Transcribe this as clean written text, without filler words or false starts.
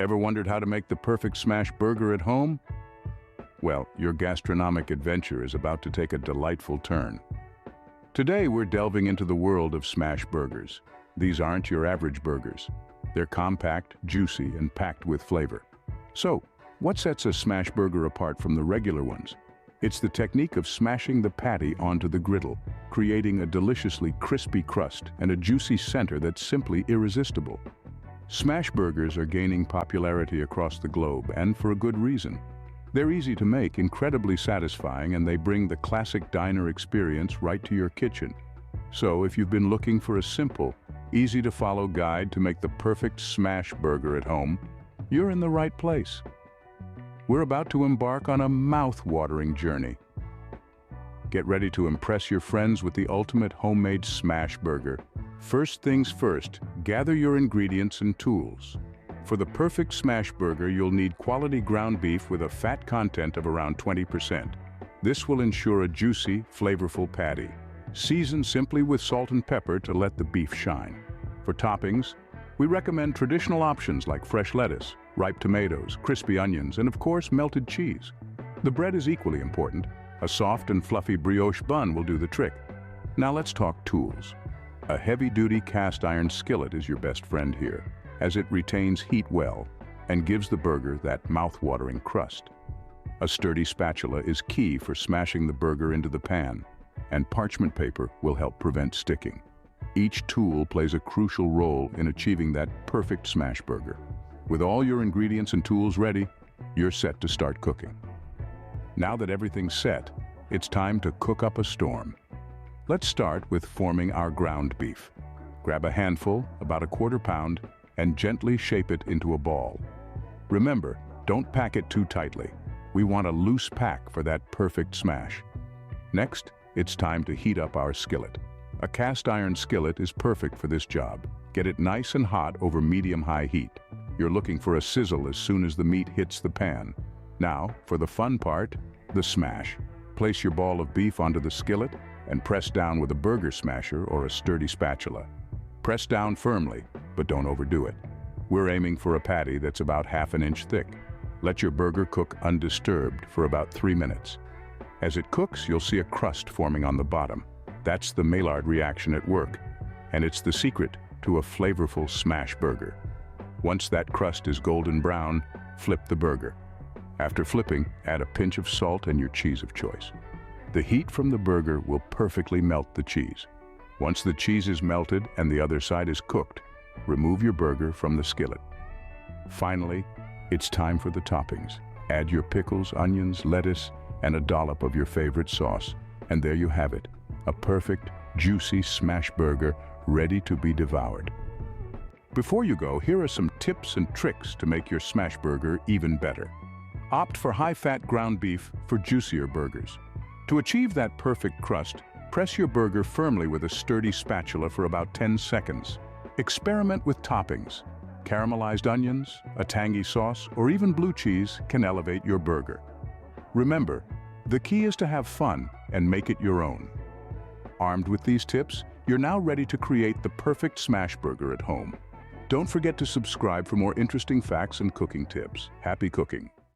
Ever wondered how to make the perfect smash burger at home? Well, your gastronomic adventure is about to take a delightful turn. Today, we're delving into the world of smash burgers. These aren't your average burgers. They're compact, juicy, and packed with flavor. So, what sets a smash burger apart from the regular ones? It's the technique of smashing the patty onto the griddle, creating a deliciously crispy crust and a juicy center that's simply irresistible. Smash burgers are gaining popularity across the globe, and for a good reason. They're easy to make, incredibly satisfying, and they bring the classic diner experience right to your kitchen. So, if you've been looking for a simple, easy-to-follow guide to make the perfect smash burger at home, you're in the right place. We're about to embark on a mouth-watering journey. Get ready to impress your friends with the ultimate homemade smash burger. First things first, gather your ingredients and tools. For the perfect smash burger, you'll need quality ground beef with a fat content of around 20%. This will ensure a juicy, flavorful patty. Season simply with salt and pepper to let the beef shine. For toppings, we recommend traditional options like fresh lettuce, ripe tomatoes, crispy onions, and of course, melted cheese. The bread is equally important. A soft and fluffy brioche bun will do the trick. Now let's talk tools. A heavy-duty cast iron skillet is your best friend here, as it retains heat well and gives the burger that mouth-watering crust. A sturdy spatula is key for smashing the burger into the pan, and parchment paper will help prevent sticking. Each tool plays a crucial role in achieving that perfect smash burger. With all your ingredients and tools ready, you're set to start cooking. Now that everything's set, it's time to cook up a storm. Let's start with forming our ground beef. Grab a handful, about a quarter pound, and gently shape it into a ball. Remember, don't pack it too tightly. We want a loose pack for that perfect smash. Next, it's time to heat up our skillet. A cast iron skillet is perfect for this job. Get it nice and hot over medium-high heat. You're looking for a sizzle as soon as the meat hits the pan. Now, for the fun part, the smash. Place your ball of beef onto the skillet and press down with a burger smasher or a sturdy spatula. Press down firmly, but don't overdo it. We're aiming for a patty that's about ½ an inch thick. Let your burger cook undisturbed for about 3 minutes. As it cooks, you'll see a crust forming on the bottom. That's the Maillard reaction at work, and it's the secret to a flavorful smash burger. Once that crust is golden brown, flip the burger. After flipping, add a pinch of salt and your cheese of choice. The heat from the burger will perfectly melt the cheese. Once the cheese is melted and the other side is cooked, remove your burger from the skillet. Finally, it's time for the toppings. Add your pickles, onions, lettuce, and a dollop of your favorite sauce. And there you have it, a perfect, juicy smash burger ready to be devoured. Before you go, here are some tips and tricks to make your smash burger even better. Opt for high-fat ground beef for juicier burgers. To achieve that perfect crust, press your burger firmly with a sturdy spatula for about 10 seconds. Experiment with toppings. Caramelized onions, a tangy sauce, or even blue cheese can elevate your burger. Remember, the key is to have fun and make it your own. Armed with these tips, you're now ready to create the perfect smash burger at home. Don't forget to subscribe for more interesting facts and cooking tips. Happy cooking!